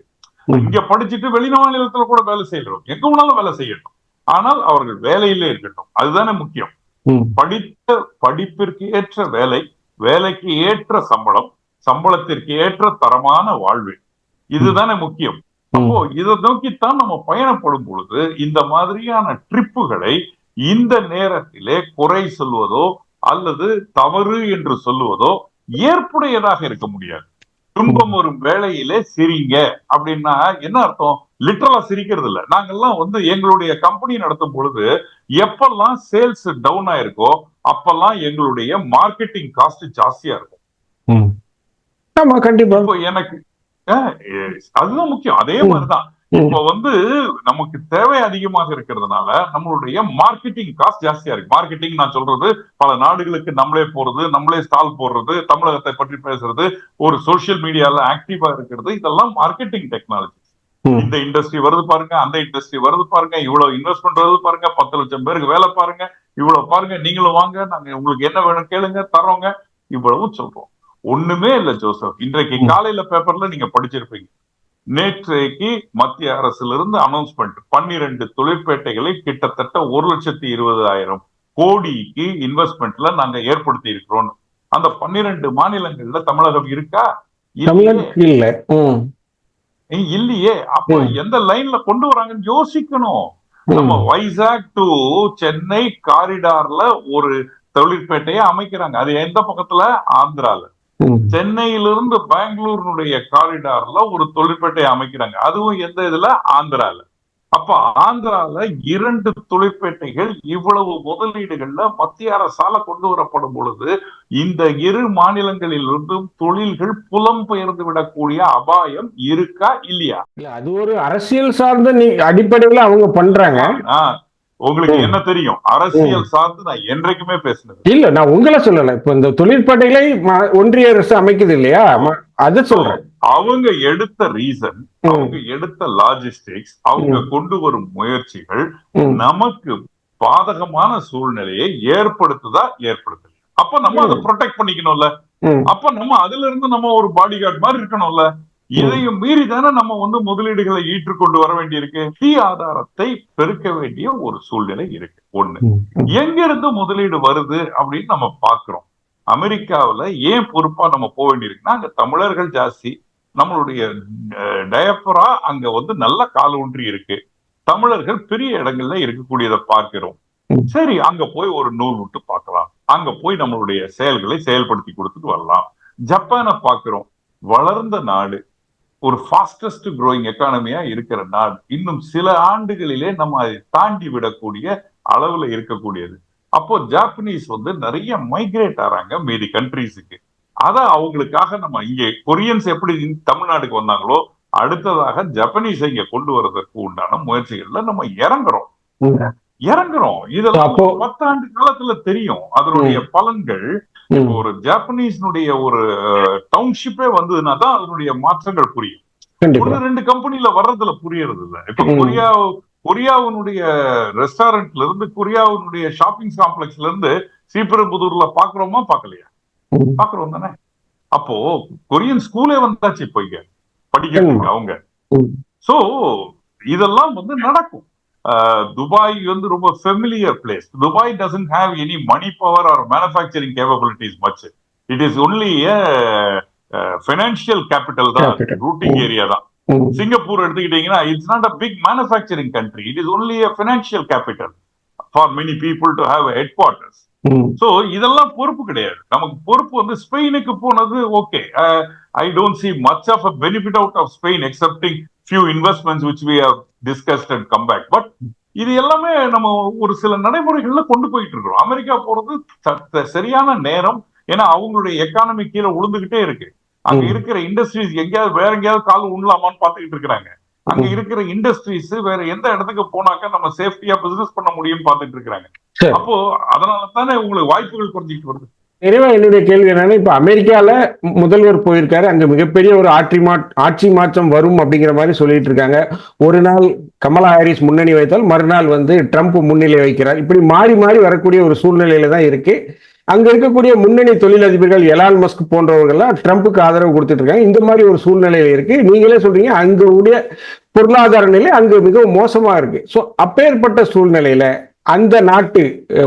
இங்க படிச்சுட்டு வெளிமாநிலத்துல கூட வேலை செய்யறோம், எங்க வேணாலும் வேலை செய்யட்டும், ஆனால் அவர்கள் வேலையிலே இருக்கட்டும், அதுதானே முக்கியம். படித்த படிப்பிற்கு ஏற்ற வேலை, வேலைக்கு ஏற்ற சம்பளம், சம்பளத்திற்கு ஏற்ற தரமான வாழ்வு, இதுதானே முக்கியம். அப்போ இதை நோக்கித்தான் நம்ம பயணப்படும் பொழுது இந்த மாதிரியான ட்ரிப்புகளை இந்த நேரத்திலே குறை சொல்வதோ அல்லது தவறு என்று சொல்லுவதோ ஏற்புடையதாக இருக்க முடியாது. துன்பம் ஒரு வேளையிலே சிரிங்க அப்படின்னா என்ன அர்த்தம்? லிட்டரலா சிரிக்கிறது இல்ல. நாங்கெல்லாம் எங்களுடைய கம்பெனி நடத்தும் பொழுது எப்பெல்லாம் சேல்ஸ் டவுன் ஆயிருக்கோ அப்பெல்லாம் எங்களுடைய மார்க்கெட்டிங் காஸ்ட் ஜாஸ்தியா இருக்கும். ஆமா, கண்டிப்பா. இப்போ எனக்கு அதுதான் முக்கியம். அதே மாதிரிதான் இப்ப நமக்கு தேவை அதிகமாக இருக்கிறதுனால நம்மளுடைய மார்க்கெட்டிங் காஸ்ட் ஜாஸ்தியா இருக்கு. மார்க்கெட்டிங் நான் சொல்றது பல நாடுகளுக்கு நம்மளே போறது, நம்மளே ஸ்டால் போடுறது, தமிழகத்தை பற்றி பேசுறது, ஒரு சோசியல் மீடியால ஆக்டிவா இருக்கிறது, இதெல்லாம் மார்க்கெட்டிங் டெக்னாலஜி. இந்த இண்டஸ்ட்ரி வருது பாருங்க, அந்த இண்டஸ்ட்ரி வருது பாருங்க, இவ்வளவு இன்வெஸ்ட்மெண்ட் வருது பாருங்க, 10 லட்சம் பேருக்கு வேலை பாருங்க, இவ்வளவு பாருங்க, நீங்களும் வாங்க, நாங்க உங்களுக்கு என்ன வேணும் கேளுங்க, தரோங்க, இவ்வளவு சொல்றோம். ஒண்ணுமே இல்ல ஜோசப். இன்றைக்கு காலையில பேப்பர்ல நீங்க படிச்சிருப்பீங்க, நேற்றைக்கு மத்திய அரசிலிருந்து அனௌன்ஸ்மெண்ட் 12 தொழிற்பேட்டைகளை கிட்டத்தட்ட 1,20,000 கோடிக்கு இன்வெஸ்ட்மெண்ட்ல நாங்க ஏற்படுத்தி இருக்கிறோம். அந்த 12 மாநிலங்கள்ல தமிழகம் இருக்கா? இல்லையே. அப்ப எந்த லைன்ல கொண்டு வராங்கன்னு யோசிக்கணும். நம்ம வைசாக் டு சென்னை காரிடார்ல ஒரு தொழிற்பேட்டையை அமைக்கிறாங்க. அது எந்த பக்கத்துல? ஆந்திரால. சென்னையிலிருந்து பெங்களூருடைய காரிடார்ல ஒரு தொழிற்பேட்டையை அமைக்கிறாங்க. அதுவும் எந்த இதுல? ஆந்திரால. அப்ப ஆந்திரால 2 தொழிற்பேட்டைகள் இவ்வளவு முதலீடுகள்ல மத்திய அரசால கொண்டு வரப்படும் பொழுது இந்த இரு மாநிலங்களிலிருந்தும் தொழில்கள் புலம்பெயர்ந்து விடக்கூடிய அபாயம் இருக்கா இல்லையா? அது ஒரு அரசியல் சார்ந்த அடிப்படையில அவங்க பண்றாங்க. உங்களுக்கு என்ன தெரியும்? அரசியல் சார்ந்து நான் என்றைக்குமே பேசினது இல்ல. நான் உங்களை சொல்லல. இப்ப இந்த தொழிற்பேட்டைகளை ஒன்றிய அரசு அமைக்குது இல்லையா, அது சொல்றேன். அவங்க எடுத்த ரீசன், அவங்க எடுத்த லாஜிஸ்டிக்ஸ், அவங்க கொண்டு வரும் முயற்சிகள் நமக்கு பாதகமான சூழ்நிலையை ஏற்படுத்துதா ஏற்படுத்தல. அப்ப நம்ம அதை ப்ரொடெக்ட் பண்ணிக்கணும்ல. அப்ப நம்ம அதுல இருந்து நம்ம ஒரு பாடி கார்டு மாதிரி இருக்கணும்ல. இதையும் மீறி தானே நம்ம முதலீடுகளை ஈற்றுக்கொண்டு வர வேண்டியிருக்கு. நிதி ஆதாரத்தை பெருக்க வேண்டிய ஒரு சூழ்நிலை இருக்கு. ஒண்ணு, எங்க இருந்து முதலீடு வருது அப்படின்னு நம்ம பாக்குறோம். அமெரிக்காவில ஏன் பொறுப்பா நம்ம போக வேண்டியிருக்குன்னா, அங்க தமிழர்கள் ஜாஸ்தி, நம்மளுடைய டயப்பரா அங்க நல்ல கால் ஊன்றி இருக்கு. தமிழர்கள் பெரிய இடங்கள்ல இருக்கக்கூடியதை பார்க்கிறோம். சரி, அங்க போய் ஒரு நூல் விட்டு பார்க்கலாம். அங்க போய் நம்மளுடைய செயல்களை செயல்படுத்தி கொடுத்துட்டு வரலாம். ஜப்பானை பார்க்கிறோம், வளர்ந்த நாடு, ஒரு ஃபாஸ்டஸ்ட் க்ரோயிங் எக்கானமியா இருக்கிற நாடு. இன்னும் சில ஆண்டுகளிலே நம்ம அதை தாண்டி விடக்கூடிய அளவுல இருக்கக்கூடியது. அப்போ ஜாப்பனீஸ் நிறைய மைக்ரேட் ஆறாங்க மீதி கண்ட்ரீஸுக்கு. அத அவங்களுக்காக நம்ம இங்கே கொரியன்ஸ் எப்படி தமிழ்நாடுக்கு வந்தாங்களோ, அடுத்ததாக ஜப்பனீஸை இங்க கொண்டு வர்றதற்கு உண்டான முயற்சிகள்ல நம்ம இறங்குறோம். இதெல்லாம் 10 ஆண்டு காலத்துல தெரியும் அதனுடைய பலன்கள். ஒரு ஜாப்பனீஸ்னுடைய ஒரு டவுன்ஷிப்பே வந்ததுன்னா தான் அதனுடைய மாற்றங்கள் புரியும். 1-2 கம்பெனில வர்றதுல புரியறது இல்ல. இப்ப கொரியாவுடைய ரெஸ்டாரண்ட்ல இருந்து, கொரியாவுடைய ஷாப்பிங் காம்ப்ளெக்ஸ்ல இருந்து ஸ்ரீபெரும்புதூர்ல பாக்குறோமா பாக்கலையா? பாக்குறோம் தானே. அப்போ கொரியன் ஸ்கூலே வந்தாச்சு இப்ப இங்க படிக்கிறதுக்கு அவங்க. சோ இதெல்லாம் நடக்கும். துபாய் ரொம்ப familiar place. Dubai doesn't have any money power or manufacturing capabilities much. It is only financial capital தான், ரூட்டிங் ஏரியா தான். சிங்கப்பூர் எடுத்துக்கிட்டீங்கன்னா, it's not a big manufacturing country. It is only a financial capital for many people to have a headquarters. So இதெல்லாம் பொறுப்பு கிடையாது. நமக்கு பொறுப்பு ஸ்பெயினுக்கு போனது okay. I don't see much of a benefit out of Spain excepting few investments which we have discussed and come back. But இது எல்லாமே நம்ம ஒரு சில நடைமுறைகள்ல கொண்டு போயிட்டு இருக்கிறோம். அமெரிக்கா போறது சரியான நேரம். ஏன்னா அவங்களுடைய எக்கானமி கீழே உளுந்துகிட்டே இருக்கு. அங்க இருக்கிற இண்டஸ்ட்ரீஸ் எங்கேயாவது வேற எங்கேயாவது கால் உண்ணலாமான்னு பாத்துக்கிட்டு இருக்கிறாங்க. அங்க இருக்கிற இண்டஸ்ட்ரீஸ் வேற எந்த இடத்துக்கு போனாக்கா நம்ம சேஃப்டியா பிசினஸ் பண்ண முடியும்னு பாத்துட்டு இருக்கிறாங்க. அப்போ அதனால தானே உங்களுக்கு வாய்ப்புகள் குறைஞ்சிட்டு வருது. நிறைவா என்னுடைய கேள்வி என்னன்னா, இப்ப அமெரிக்கால முதல்வர் போயிருக்காரு, அங்க மிகப்பெரிய ஒரு ஆட்சி மாற்றம் வரும் அப்படிங்கிற மாதிரி சொல்லிட்டு இருக்காங்க. ஒரு நாள் கமலா ஹாரிஸ் முன்னணி வைத்தால் மறுநாள் ட்ரம்ப் முன்னிலை வைக்கிறார். இப்படி மாறி மாறி வரக்கூடிய ஒரு சூழ்நிலையில தான் இருக்கு. அங்க இருக்கக்கூடிய முன்னணி தொழிலதிபர்கள் எலான் மஸ்க் போன்றவர்கள்லாம் ட்ரம்புக்கு ஆதரவு கொடுத்துட்டு இருக்காங்க. இந்த மாதிரி ஒரு சூழ்நிலையில இருக்கு. நீங்களே சொல்றீங்க அங்களுடைய பொருளாதார நிலை அங்கு மிகவும் மோசமா இருக்கு. சோ அப்பேற்பட்ட சூழ்நிலையில அந்த நாட்டு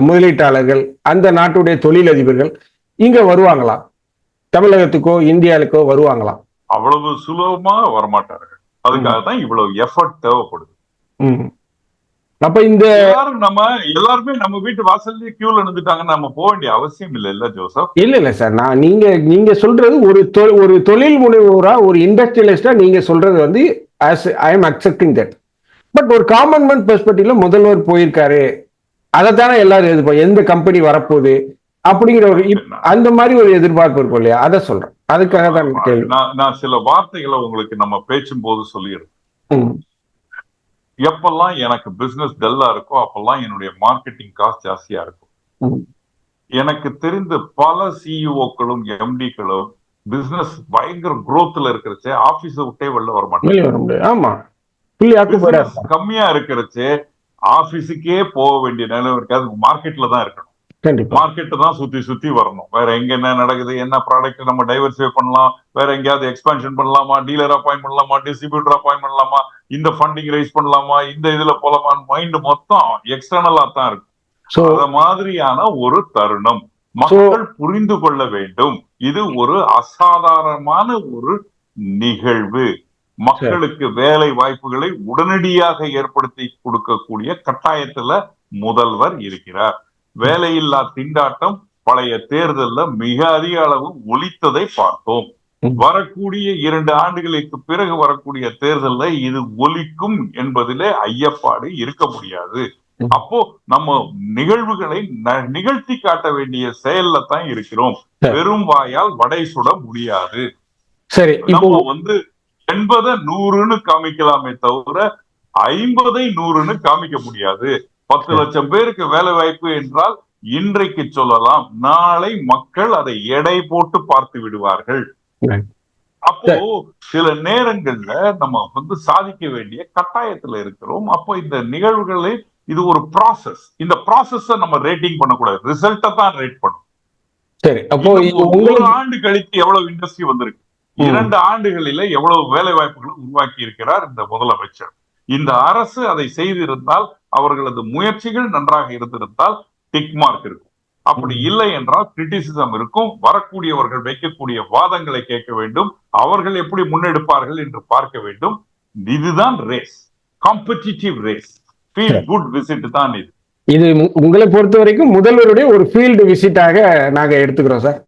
முதலீட்டாளர்கள், அந்த நாட்டுடைய தொழிலதிபர்கள் இங்க வருவாங்களா? தமிழகத்துக்கோ இந்தியாவுக்கோ வருவாங்களா? அவ்வளவு சுலபமாக வரமாட்டார்கள். அதுக்காக தான் இவ்வளவு எஃபர்ட் தேவைப்படுது. அப்ப இந்த எல்லாருமே நம்ம வீட்டு வாசல்ல கியூல நின்னுட்டாங்கன்னு நம்ம போக வேண்டிய அவசியம் இல்ல ஜோசப். இல்ல சார், நான் நீங்க சொல்றது ஒரு தொழில் முனைவோரா, ஒரு இண்டஸ்ட்ரியலிஸ்டா நீங்க சொல்றது I am accepting that. But ஒரு காமன் மேன் பெர்ஸ்பெக்டிவ்ல முதல்வர் போயிருக்காரு, அதைத்தானே எல்லாரும் எதிர்பார்ப்போம். எந்த கம்பெனி வரப்போகுது அப்படிங்கிற ஒரு அந்த மாதிரி ஒரு எதிர்பார்ப்பு இருக்கும் இல்லையா? அதை சொல்றேன். அதுக்காக தான் கேள்வி. நான் சில வார்த்தைகளை உங்களுக்கு நம்ம பேச்சும் போது சொல்லிடுறேன். எப்பெல்லாம் எனக்கு பிசினஸ் டல்லா இருக்கோ அப்பெல்லாம் என்னுடைய மார்க்கெட்டிங் காஸ்ட் ஜாஸ்தியா இருக்கும். எனக்கு தெரிந்த பல சிஇஓக்களும் எம்டிக்களும் பிசினஸ் பயங்கர குரோத்ல இருக்கிறச்சு ஆபீஸ விட்டே வெளில வர மாட்டாங்க. கம்மியா இருக்கிறச்சு ஆபீஸுக்கே போக வேண்டிய நிலைமை இருக்காது, மார்க்கெட்ல தான் இருக்கணும். கண்டிப்பா. மார்க்கெட் தான் சுத்தி சுத்தி வரணும். வேற எங்க என்ன நடக்குது, என்ன ப்ராடக்ட் நம்ம டைவர்சிஃபை பண்ணலாம், வேற எங்கேயாவது எக்ஸ்பான்ஷன் பண்ணலாமா, டீலர் அப்பாயிண்ட் பண்ணலாமா, டிஸ்ட்ரிபியூட்டர் அப்பாயிண்ட் பண்ணலாமா, இந்த ஃபண்டிங் ரைஸ் பண்ணலாமா, இந்த இதுல போலாமா, மைண்ட் மொத்தம் எக்ஸ்டர்னலா தான் இருக்கு. அத மாதிரியான ஒரு தருணம் மக்கள் புரிந்து கொள்ள வேண்டும். இது ஒரு அசாதாரணமான ஒரு நிகழ்வு. மக்களுக்கு வேலை வாய்ப்புகளை உடனடியாக ஏற்படுத்தி கொடுக்கக்கூடிய கட்டாயத்துல முதல்வர் இருக்கிறார். வேலையில்லா திண்டாட்டம் பழைய தேர்தல்ல மிக அதிக அளவு ஒலித்ததை பார்த்தோம். வரக்கூடிய 2 ஆண்டுகளுக்கு பிறகு வரக்கூடிய தேர்தல்ல இது ஒலிக்கும் என்பதிலே ஐயப்பாடு இருக்க முடியாது. அப்போ நம்ம நிகழ்வுகளை நிகழ்த்தி காட்ட வேண்டிய செயல்ல தான் இருக்கிறோம். வெறும் வாயால் வடை சுட முடியாது. சரி, நம்ம 80 100ன்னு காமிக்கலாமே தவிர 50 100ன்னு காமிக்க முடியாது. 10 லட்சம் பேருக்கு வேலை வாய்ப்பு என்றால் இன்றைக்கு சொல்லலாம், நாளை மக்கள் அதை எடை போட்டு பார்த்து விடுவார்கள். அப்போ சில நேரங்கள்ல நம்ம சாதிக்க வேண்டிய கட்டாயத்துல இருக்கிறோம். அப்போ இந்த நிகழ்வுகளை இது ஒரு ப்ராசஸ். இந்த ப்ராசஸ் நம்ம ரேட்டிங் பண்ணக்கூடாது, ரிசல்ட்டை தான் ரேட் பண்ணணும். சரி, அப்போ 1 ஆண்டு கழித்து எவ்வளவு இண்டஸ்ட்ரி வந்திருக்கு, 2 ஆண்டுகளில எவ்வளவு வேலை வாய்ப்புகளை உருவாக்கி இருக்கிறார் இந்த முதலமைச்சர். இந்த அரசு அதை செய்திருந்தால், அவர்களது முயற்சிகள் நன்றாக இருந்திருந்தால் டிக் மார்க் இருக்கும். அப்படி இல்லை என்றால் கிரிட்டிசிசம் இருக்கும். வரக்கூடியவர்கள் வைக்கக்கூடிய வாதங்களை கேட்க வேண்டும், அவர்கள் எப்படி முன்னெடுப்பார்கள் என்று பார்க்க வேண்டும். இதுதான் race, competitive race. Feel good visit தான் இது. இது உங்களை பொறுத்த வரைக்கும் முதல்வருடைய ஒரு ஃபீல்டு விசிட்டாக நாங்க எடுத்துக்கிறோம் சார்.